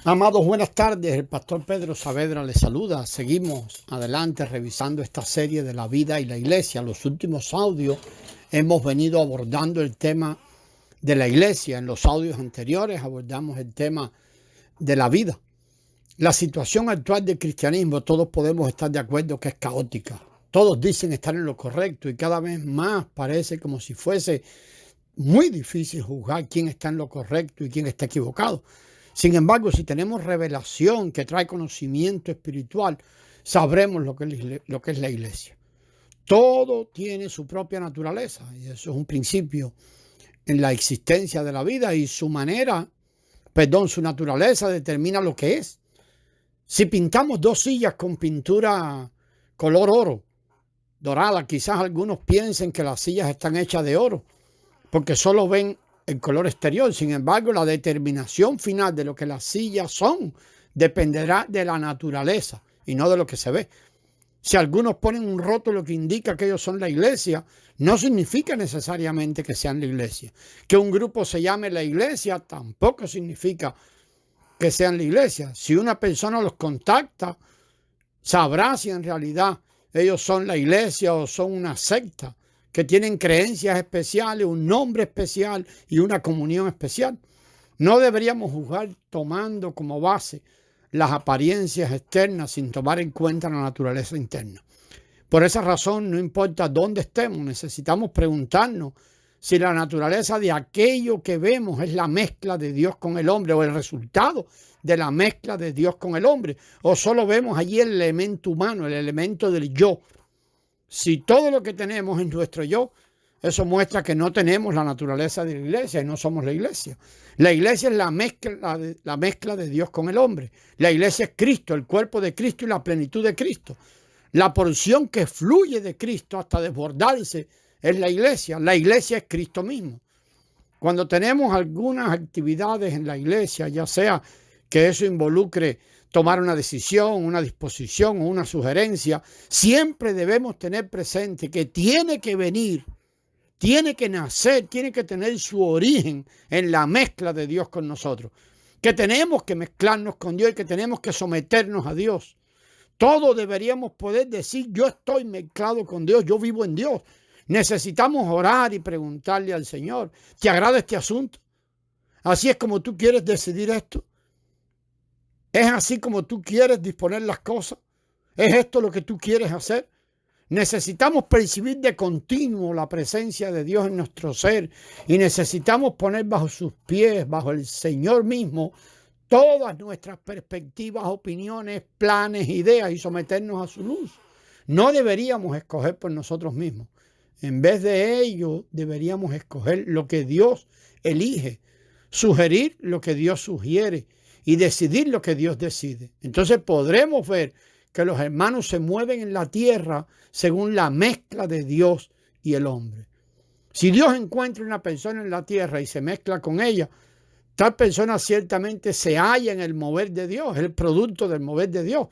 Amados, buenas tardes. El pastor Pedro Saavedra les saluda. Seguimos adelante revisando esta serie de la vida y la iglesia. Los últimos audios hemos venido abordando el tema de la iglesia. En los audios anteriores abordamos el tema de la vida. La situación actual del cristianismo, todos podemos estar de acuerdo que es caótica. Todos dicen estar en lo correcto y cada vez más parece como si fuese muy difícil juzgar quién está en lo correcto y quién está equivocado. Sin embargo, si tenemos revelación que trae conocimiento espiritual, sabremos lo que es la iglesia. Todo tiene su propia naturaleza y eso es un principio en la existencia de la vida y su naturaleza determina lo que es. Si pintamos dos sillas con pintura color oro, dorada, quizás algunos piensen que las sillas están hechas de oro, porque solo ven el color exterior. Sin embargo, la determinación final de lo que las sillas son dependerá de la naturaleza y no de lo que se ve. Si algunos ponen un rótulo que indica que ellos son la iglesia, no significa necesariamente que sean la iglesia. Que un grupo se llame la iglesia tampoco significa que sean la iglesia. Si una persona los contacta, sabrá si en realidad ellos son la iglesia o son una secta que tienen creencias especiales, un nombre especial y una comunión especial. No deberíamos juzgar tomando como base las apariencias externas sin tomar en cuenta la naturaleza interna. Por esa razón, no importa dónde estemos, necesitamos preguntarnos si la naturaleza de aquello que vemos es la mezcla de Dios con el hombre o el resultado de la mezcla de Dios con el hombre, o solo vemos allí el elemento humano, el elemento del yo. Si todo lo que tenemos es nuestro yo, eso muestra que no tenemos la naturaleza de la iglesia y no somos la iglesia. La iglesia es la mezcla de Dios con el hombre. La iglesia es Cristo, el cuerpo de Cristo y la plenitud de Cristo. La porción que fluye de Cristo hasta desbordarse es la iglesia. La iglesia es Cristo mismo. Cuando tenemos algunas actividades en la iglesia, ya sea que eso involucre tomar una decisión, una disposición o una sugerencia, siempre debemos tener presente que tiene que venir, tiene que nacer, tiene que tener su origen en la mezcla de Dios con nosotros. Que tenemos que mezclarnos con Dios y que tenemos que someternos a Dios. Todos deberíamos poder decir, yo estoy mezclado con Dios, yo vivo en Dios. Necesitamos orar y preguntarle al Señor, ¿te agrada este asunto? ¿Así es como tú quieres decidir esto? ¿Es así como tú quieres disponer las cosas? ¿Es esto lo que tú quieres hacer? Necesitamos percibir de continuo la presencia de Dios en nuestro ser y necesitamos poner bajo sus pies, bajo el Señor mismo, todas nuestras perspectivas, opiniones, planes, ideas y someternos a su luz. No deberíamos escoger por nosotros mismos. En vez de ello, deberíamos escoger lo que Dios elige, sugerir lo que Dios sugiere y decidir lo que Dios decide. Entonces podremos ver que los hermanos se mueven en la tierra según la mezcla de Dios y el hombre. Si Dios encuentra una persona en la tierra y se mezcla con ella, tal persona ciertamente se halla en el mover de Dios, es el producto del mover de Dios.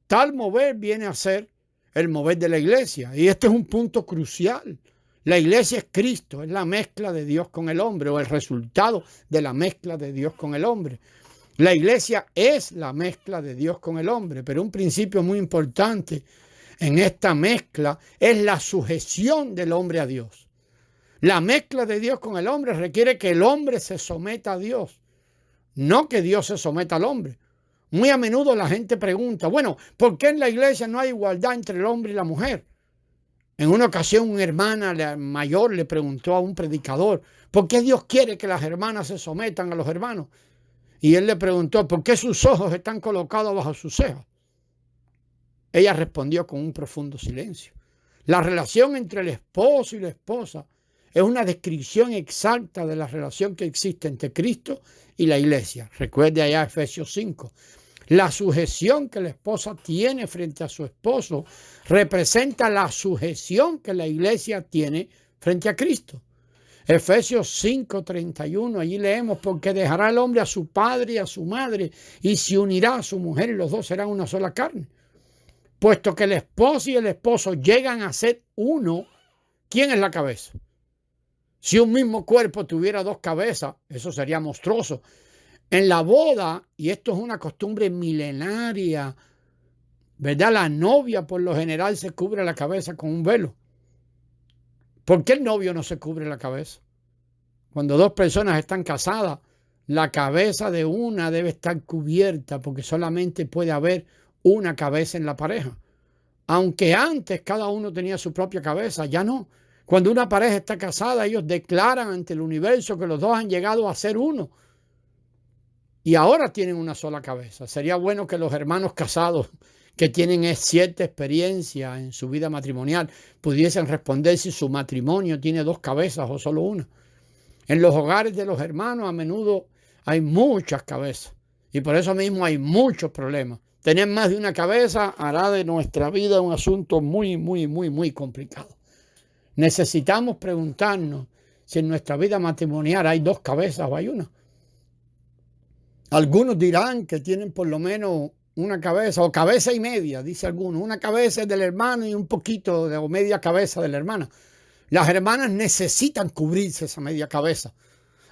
Tal mover viene a ser el mover de la iglesia. Y este es un punto crucial. La iglesia es Cristo, es la mezcla de Dios con el hombre o el resultado de la mezcla de Dios con el hombre. La iglesia es la mezcla de Dios con el hombre, pero un principio muy importante en esta mezcla es la sujeción del hombre a Dios. La mezcla de Dios con el hombre requiere que el hombre se someta a Dios, no que Dios se someta al hombre. Muy a menudo la gente pregunta, bueno, ¿por qué en la iglesia no hay igualdad entre el hombre y la mujer? En una ocasión una hermana mayor le preguntó a un predicador, ¿por qué Dios quiere que las hermanas se sometan a los hermanos? Y él le preguntó, ¿por qué sus ojos están colocados bajo sus cejas? Ella respondió con un profundo silencio. La relación entre el esposo y la esposa es una descripción exacta de la relación que existe entre Cristo y la iglesia. Recuerde allá Efesios 5. La sujeción que la esposa tiene frente a su esposo representa la sujeción que la iglesia tiene frente a Cristo. Efesios 5:31, allí leemos, porque dejará el hombre a su padre y a su madre y se unirá a su mujer y los dos serán una sola carne. Puesto que el esposo y el esposo llegan a ser uno, ¿quién es la cabeza? Si un mismo cuerpo tuviera dos cabezas, eso sería monstruoso. En la boda, y esto es una costumbre milenaria, ¿verdad? La novia por lo general se cubre la cabeza con un velo. ¿Por qué el novio no se cubre la cabeza? Cuando dos personas están casadas, la cabeza de una debe estar cubierta porque solamente puede haber una cabeza en la pareja. Aunque antes cada uno tenía su propia cabeza, ya no. Cuando una pareja está casada, ellos declaran ante el universo que los dos han llegado a ser uno. Y ahora tienen una sola cabeza. Sería bueno que los hermanos casados que tienen cierta experiencia en su vida matrimonial pudiesen responder si su matrimonio tiene dos cabezas o solo una. En los hogares de los hermanos a menudo hay muchas cabezas y por eso mismo hay muchos problemas. Tener más de una cabeza hará de nuestra vida un asunto muy complicado. Necesitamos preguntarnos si en nuestra vida matrimonial hay dos cabezas o hay una. Algunos dirán que tienen por lo menos una cabeza o cabeza y media, dice alguno. Una cabeza es del hermano y un poquito o media cabeza de la hermana. Las hermanas necesitan cubrirse esa media cabeza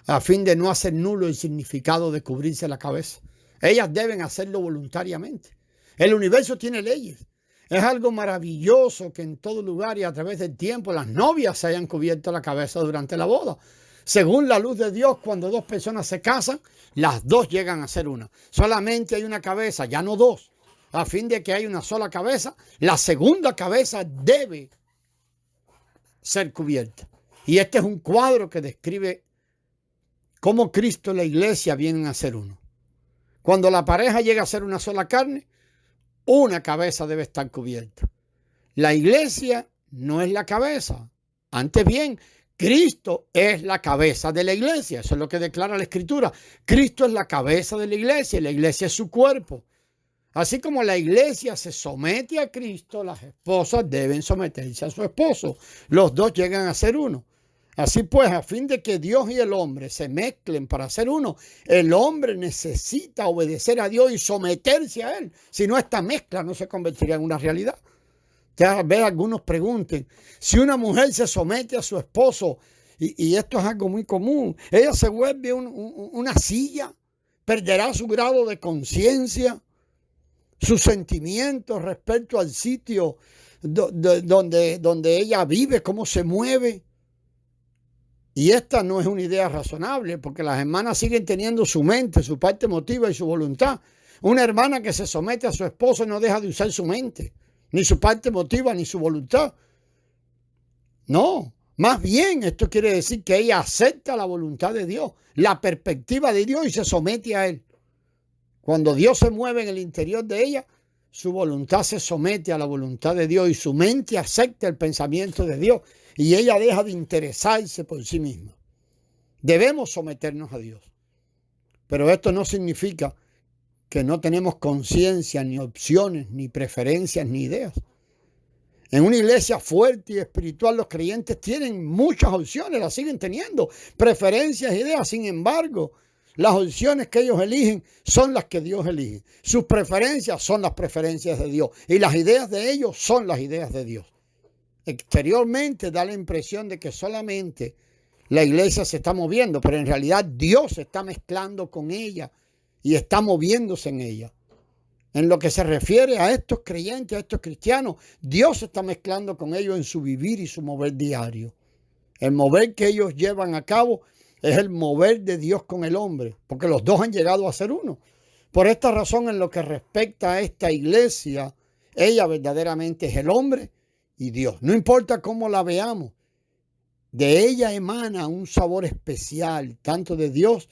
a fin de no hacer nulo el significado de cubrirse la cabeza. Ellas deben hacerlo voluntariamente. El universo tiene leyes. Es algo maravilloso que en todo lugar y a través del tiempo las novias se hayan cubierto la cabeza durante la boda. Según la luz de Dios, cuando dos personas se casan, las dos llegan a ser una. Solamente hay una cabeza, ya no dos. A fin de que haya una sola cabeza, la segunda cabeza debe ser cubierta. Y este es un cuadro que describe cómo Cristo y la iglesia vienen a ser uno. Cuando la pareja llega a ser una sola carne, una cabeza debe estar cubierta. La iglesia no es la cabeza. Antes bien, Cristo es la cabeza de la iglesia. Eso es lo que declara la Escritura. Cristo es la cabeza de la iglesia y la iglesia es su cuerpo. Así como la iglesia se somete a Cristo, las esposas deben someterse a su esposo. Los dos llegan a ser uno. Así pues, a fin de que Dios y el hombre se mezclen para ser uno, el hombre necesita obedecer a Dios y someterse a Él. Si no, esta mezcla no se convertiría en una realidad. Ya ve, algunos pregunten, si una mujer se somete a su esposo, y esto es algo muy común, ella se vuelve una silla, perderá su grado de conciencia, sus sentimientos respecto al sitio donde ella vive, cómo se mueve. Y esta no es una idea razonable, porque las hermanas siguen teniendo su mente, su parte emotiva y su voluntad. Una hermana que se somete a su esposo no deja de usar su mente, ni su parte emotiva, ni su voluntad. No, más bien esto quiere decir que ella acepta la voluntad de Dios, la perspectiva de Dios y se somete a Él. Cuando Dios se mueve en el interior de ella, su voluntad se somete a la voluntad de Dios y su mente acepta el pensamiento de Dios y ella deja de interesarse por sí misma. Debemos someternos a Dios. Pero esto no significa que no tenemos conciencia, ni opciones, ni preferencias, ni ideas. En una iglesia fuerte y espiritual los creyentes tienen muchas opciones, las siguen teniendo, preferencias, ideas. Sin embargo, las opciones que ellos eligen son las que Dios elige. Sus preferencias son las preferencias de Dios y las ideas de ellos son las ideas de Dios. Exteriormente da la impresión de que solamente la iglesia se está moviendo, pero en realidad Dios se está mezclando con ella y está moviéndose en ella. En lo que se refiere a estos creyentes, a estos cristianos, Dios se está mezclando con ellos en su vivir y su mover diario. El mover que ellos llevan a cabo es el mover de Dios con el hombre, porque los dos han llegado a ser uno. Por esta razón, en lo que respecta a esta iglesia, ella verdaderamente es el hombre y Dios. No importa cómo la veamos, de ella emana un sabor especial, tanto de Dios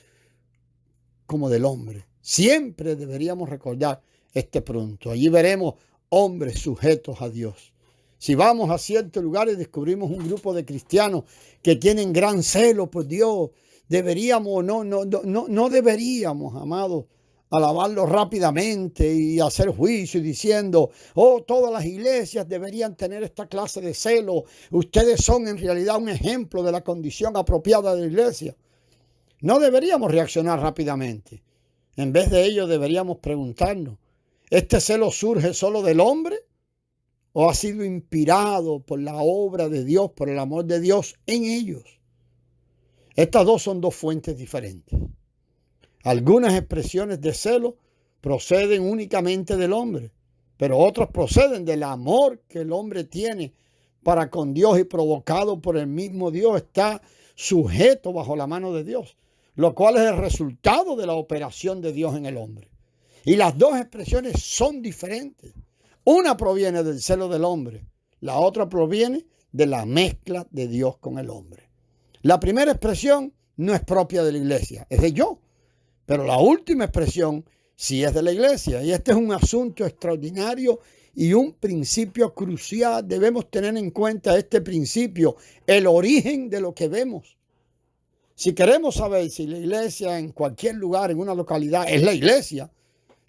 como del hombre. Siempre deberíamos recordar este punto. Allí veremos hombres sujetos a Dios. Si vamos a ciertos lugares, descubrimos un grupo de cristianos que tienen gran celo por Dios. Deberíamos, no deberíamos, amados, alabarlo rápidamente y hacer juicio diciendo, oh, todas las iglesias deberían tener esta clase de celo. Ustedes son en realidad un ejemplo de la condición apropiada de la iglesia. No deberíamos reaccionar rápidamente. En vez de ello deberíamos preguntarnos, ¿este celo surge solo del hombre o ha sido inspirado por la obra de Dios, por el amor de Dios en ellos? Estas dos son dos fuentes diferentes. Algunas expresiones de celo proceden únicamente del hombre, pero otras proceden del amor que el hombre tiene para con Dios y provocado por el mismo Dios, está sujeto bajo la mano de Dios, lo cual es el resultado de la operación de Dios en el hombre. Y las dos expresiones son diferentes. Una proviene del celo del hombre, la otra proviene de la mezcla de Dios con el hombre. La primera expresión no es propia de la iglesia, es de yo, pero la última expresión sí es de la iglesia. Y este es un asunto extraordinario y un principio crucial. Debemos tener en cuenta este principio, el origen de lo que vemos. Si queremos saber si la iglesia en cualquier lugar, en una localidad, es la iglesia,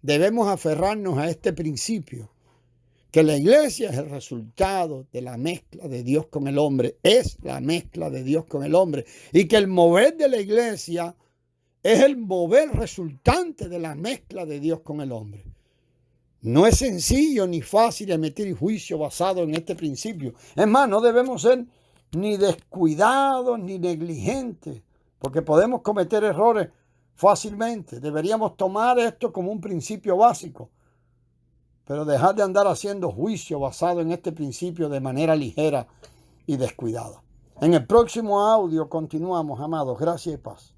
debemos aferrarnos a este principio, que la iglesia es el resultado de la mezcla de Dios con el hombre, es la mezcla de Dios con el hombre, y que el mover de la iglesia es el mover resultante de la mezcla de Dios con el hombre. No es sencillo ni fácil emitir juicio basado en este principio. Es más, no debemos ser ni descuidados ni negligentes, porque podemos cometer errores fácilmente. Deberíamos tomar esto como un principio básico, pero dejar de andar haciendo juicio basado en este principio de manera ligera y descuidada. En el próximo audio continuamos, amados. Gracias y paz.